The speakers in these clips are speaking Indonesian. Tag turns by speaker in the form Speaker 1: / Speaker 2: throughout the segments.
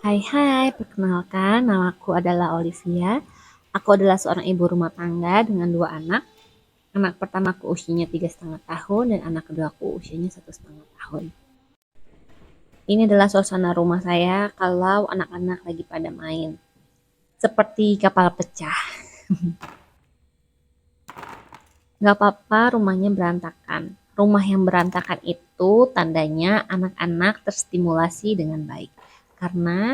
Speaker 1: Hai hai, perkenalkan namaku adalah Olivia. Aku adalah seorang ibu rumah tangga dengan 2 anak. Anak pertamaku usianya 3,5 tahun dan anak keduaku usianya 1,5 tahun. Ini adalah suasana rumah saya kalau anak-anak lagi pada main. Seperti kapal pecah. Gak apa-apa rumahnya berantakan. Rumah yang berantakan itu tandanya anak-anak terstimulasi dengan baik. Karena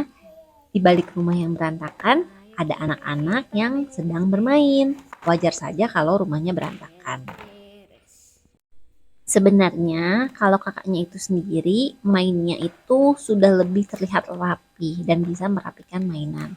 Speaker 1: di balik rumah yang berantakan, ada anak-anak yang sedang bermain. Wajar saja kalau rumahnya berantakan. Sebenarnya kalau kakaknya itu sendiri, mainnya itu sudah lebih terlihat rapi dan bisa merapikan mainan.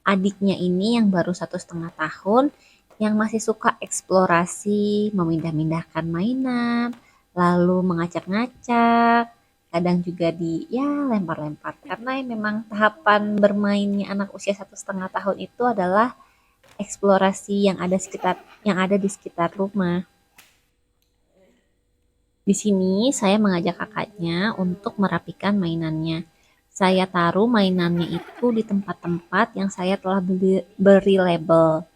Speaker 1: Adiknya ini yang baru 1,5 tahun, yang masih suka eksplorasi, memindah-mindahkan mainan, lalu mengacak-ngacak, kadang juga di ya lempar-lempar. Karena memang tahapan bermainnya anak usia 1,5 tahun itu adalah eksplorasi yang ada di sekitar rumah. Di sini saya mengajak kakaknya untuk merapikan mainannya. Saya taruh mainannya itu di tempat-tempat yang saya telah beri label.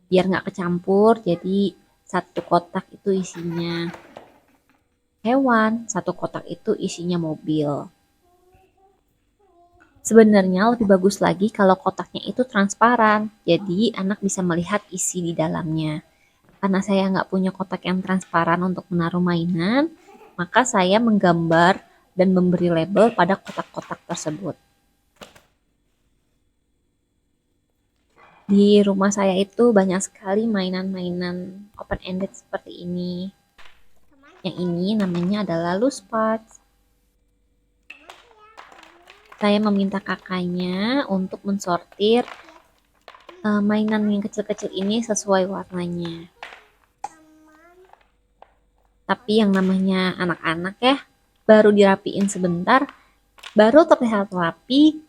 Speaker 1: Biar nggak kecampur, jadi satu kotak itu isinya hewan, satu kotak itu isinya mobil. Sebenarnya lebih bagus lagi kalau kotaknya itu transparan, jadi anak bisa melihat isi di dalamnya. Karena saya nggak punya kotak yang transparan untuk menaruh mainan, maka saya menggambar dan memberi label pada kotak-kotak tersebut. Di rumah saya itu banyak sekali mainan-mainan open-ended seperti ini. Yang ini namanya adalah loose parts. Saya meminta kakaknya untuk mensortir mainan yang kecil-kecil ini sesuai warnanya. Tapi yang namanya anak-anak ya, baru dirapiin sebentar, baru terlihat rapi,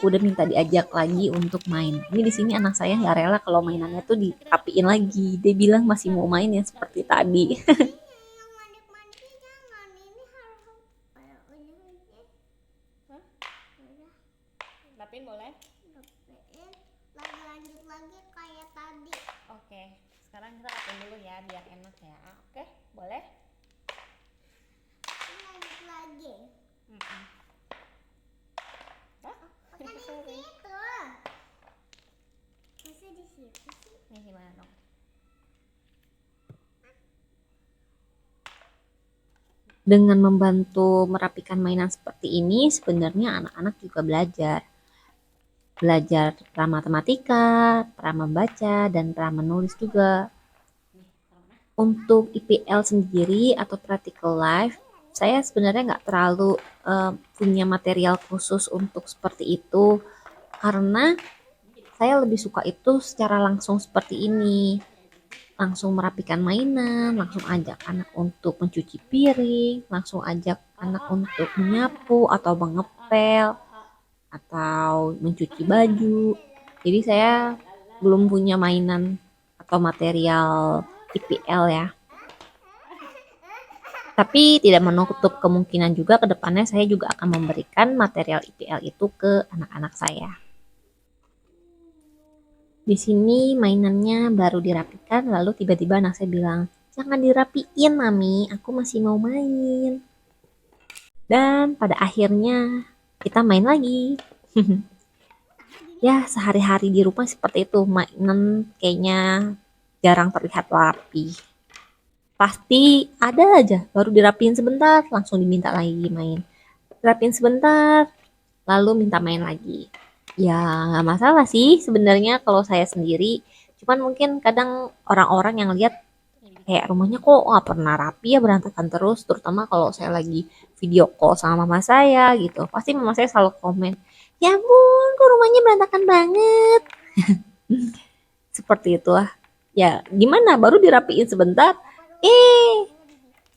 Speaker 1: udah minta diajak lagi untuk main. Ini di sini anak saya nggak rela kalau mainannya tuh dirapiin lagi. Dia bilang masih mau main yang seperti tadi.
Speaker 2: Rapin boleh?
Speaker 3: Lanjut lagi kayak tadi.
Speaker 2: Oke, sekarang kita rapin dulu ya biar enak ya. Oke, boleh?
Speaker 3: Lanjut lagi.
Speaker 2: Hah?
Speaker 3: Bukan di situ. Masa di situ sih?
Speaker 2: Ini gimana dong?
Speaker 1: Dengan membantu merapikan mainan seperti ini, sebenarnya anak-anak juga belajar. Belajar pra matematika, pra membaca, dan pra menulis juga. Untuk IPL sendiri atau practical life, saya sebenarnya nggak terlalu punya material khusus untuk seperti itu. Karena saya lebih suka itu secara langsung seperti ini. Langsung merapikan mainan, langsung ajak anak untuk mencuci piring, langsung ajak anak untuk menyapu atau mengepel atau mencuci baju. Jadi saya belum punya mainan atau material IPL ya. Tapi tidak menutup kemungkinan juga ke depannya saya juga akan memberikan material IPL itu ke anak-anak saya. Di sini mainannya baru dirapikan, lalu tiba-tiba anak saya bilang, "Jangan dirapiin, Mami, aku masih mau main." Dan pada akhirnya kita main lagi. Ya, sehari-hari di rumah seperti itu, mainan kayaknya jarang terlihat rapi. Pasti ada aja, baru dirapiin sebentar, langsung diminta lagi main. Dirapiin sebentar, lalu minta main lagi. Ya, nggak masalah sih sebenarnya kalau saya sendiri. Cuman mungkin kadang orang-orang yang lihat kayak rumahnya kok nggak pernah rapi ya, berantakan terus. Terutama kalau saya lagi video call sama mama saya gitu. Pasti mama saya selalu komen, "Ya ampun, kok rumahnya berantakan banget." Seperti itulah. Ya, gimana? Baru dirapiin sebentar,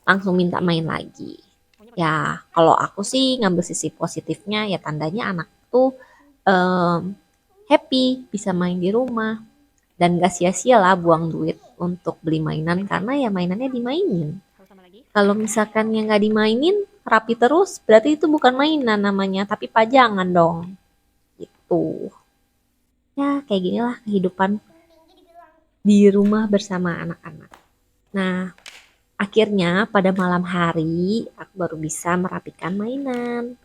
Speaker 1: langsung minta main lagi. Ya, kalau aku sih ngambil sisi positifnya, ya tandanya anak tuh happy bisa main di rumah dan gak sia-sia lah buang duit untuk beli mainan karena ya mainannya dimainin. Kalau misalkan yang gak dimainin, rapi terus, berarti itu bukan mainan namanya, tapi pajangan dong. Gitu. Ya, kayak ginilah kehidupan di rumah bersama anak-anak. Nah, akhirnya pada malam hari aku baru bisa merapikan mainan.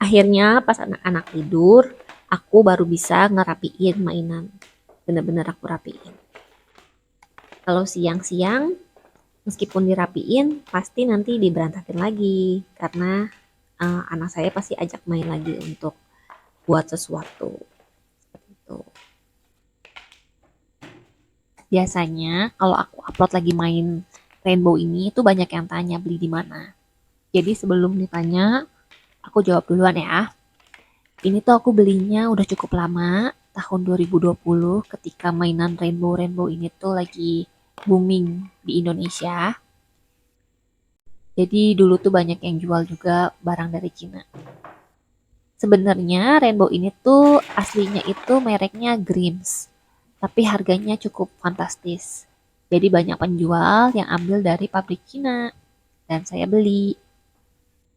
Speaker 1: Akhirnya pas anak-anak tidur, aku baru bisa ngerapiin mainan. Bener-bener aku rapiin. Kalau siang-siang, meskipun dirapiin, pasti nanti diberantakin lagi. Karena anak saya pasti ajak main lagi untuk buat sesuatu. Seperti itu. Biasanya kalau aku upload lagi main Rainbow ini tuh banyak yang tanya beli di mana. Jadi sebelum ditanya, aku jawab duluan ya. Ini tuh aku belinya udah cukup lama, tahun 2020 ketika mainan Rainbow ini tuh lagi booming di Indonesia. Jadi dulu tuh banyak yang jual juga barang dari Cina. Sebenarnya Rainbow ini tuh aslinya itu mereknya Grims, tapi harganya cukup fantastis. Jadi banyak penjual yang ambil dari pabrik Cina dan saya beli.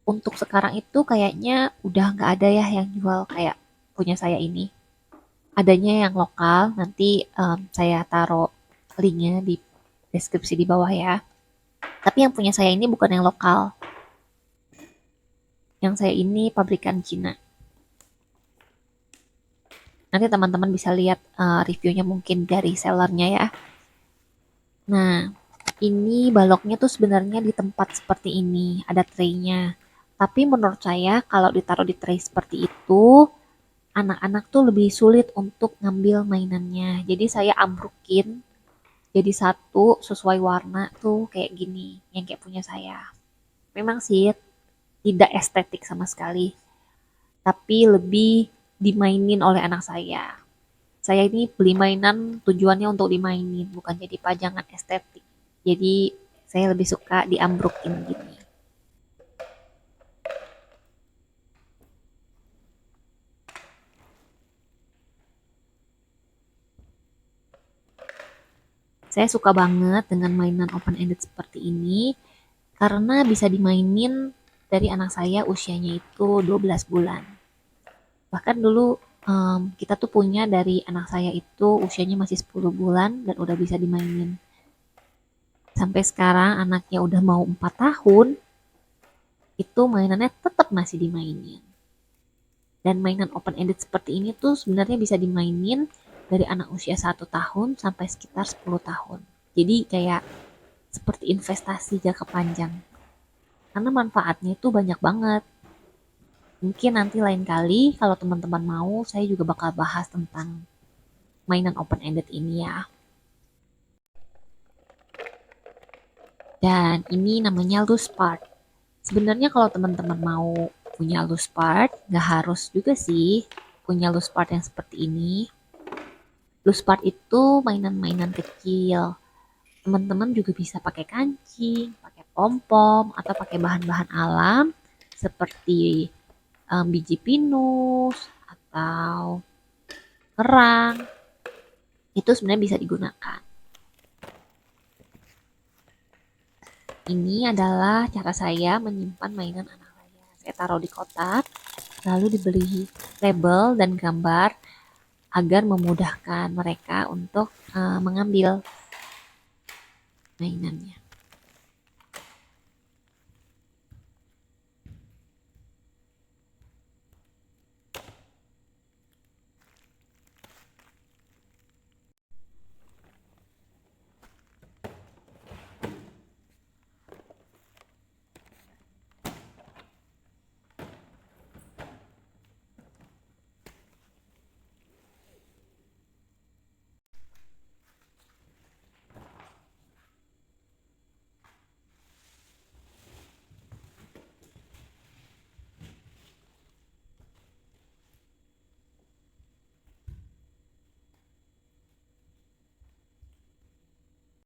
Speaker 1: Untuk sekarang itu kayaknya udah nggak ada ya yang jual kayak punya saya ini. Adanya yang lokal, nanti saya taruh linknya di deskripsi di bawah ya. Tapi yang punya saya ini bukan yang lokal. Yang saya ini pabrikan Cina. Nanti teman-teman bisa lihat reviewnya mungkin dari sellernya ya. Nah, ini baloknya tuh sebenarnya di tempat seperti ini, ada tray-nya. Tapi menurut saya kalau ditaruh di tray seperti itu, anak-anak tuh lebih sulit untuk ngambil mainannya. Jadi saya ambrukin jadi satu sesuai warna tuh kayak gini, yang kayak punya saya. Memang sih tidak estetik sama sekali, tapi lebih dimainin oleh anak saya. Saya ini beli mainan tujuannya untuk dimainin, bukan jadi pajangan estetik. Jadi saya lebih suka diambrukin gini. Saya suka banget dengan mainan open ended seperti ini karena bisa dimainin dari anak saya usianya itu 12 bulan. Bahkan dulu kita tuh punya dari anak saya itu usianya masih 10 bulan dan udah bisa dimainin. Sampai sekarang anaknya udah mau 4 tahun, itu mainannya tetap masih dimainin. Dan mainan open ended seperti ini tuh sebenarnya bisa dimainin dari anak usia 1 tahun sampai sekitar 10 tahun. Jadi kayak seperti investasi jangka panjang. Karena manfaatnya itu banyak banget. Mungkin nanti lain kali kalau teman-teman mau, saya juga bakal bahas tentang mainan open ended ini ya. Dan ini namanya loose part. Sebenarnya kalau teman-teman mau punya loose part, nggak harus juga sih punya loose part yang seperti ini. Loose part itu mainan-mainan kecil. Teman-teman juga bisa pakai kancing, pakai pom-pom, atau pakai bahan-bahan alam seperti biji pinus atau kerang. Itu sebenarnya bisa digunakan. Ini adalah cara saya menyimpan mainan anak saya. Saya taruh di kotak, lalu diberi label dan gambar agar memudahkan mereka untuk mengambil mainannya.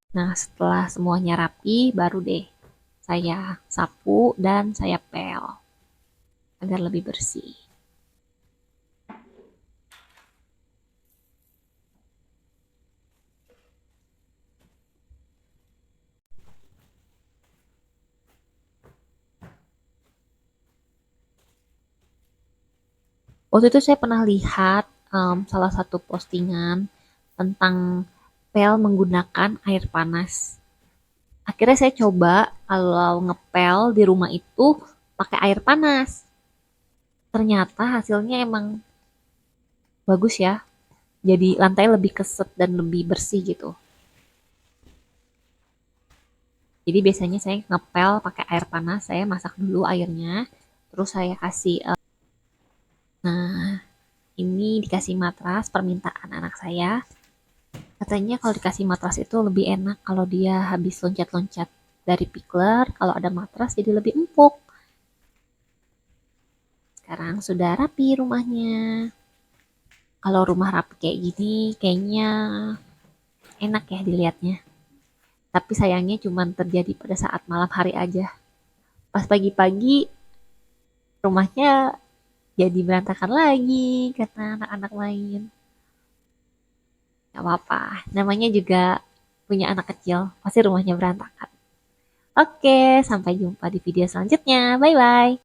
Speaker 1: Nah, setelah semuanya rapi, baru deh saya sapu dan saya pel agar lebih bersih. Waktu itu saya pernah lihat salah satu postingan tentang pel menggunakan air panas. Akhirnya saya coba kalau ngepel di rumah itu pakai air panas. Ternyata hasilnya emang bagus ya. Jadi lantai lebih keset dan lebih bersih gitu. Jadi biasanya saya ngepel pakai air panas, saya masak dulu airnya, terus saya kasih. Nah, ini dikasih matras permintaan anak saya. Katanya kalau dikasih matras itu lebih enak kalau dia habis loncat-loncat dari pikler. Kalau ada matras jadi lebih empuk. Sekarang sudah rapi rumahnya. Kalau rumah rapi kayak gini, kayaknya enak ya dilihatnya. Tapi sayangnya cuma terjadi pada saat malam hari aja. Pas pagi-pagi rumahnya jadi berantakan lagi karena anak-anak main. Gak apa-apa, namanya juga punya anak kecil, pasti rumahnya berantakan. Oke, sampai jumpa di video selanjutnya. Bye-bye.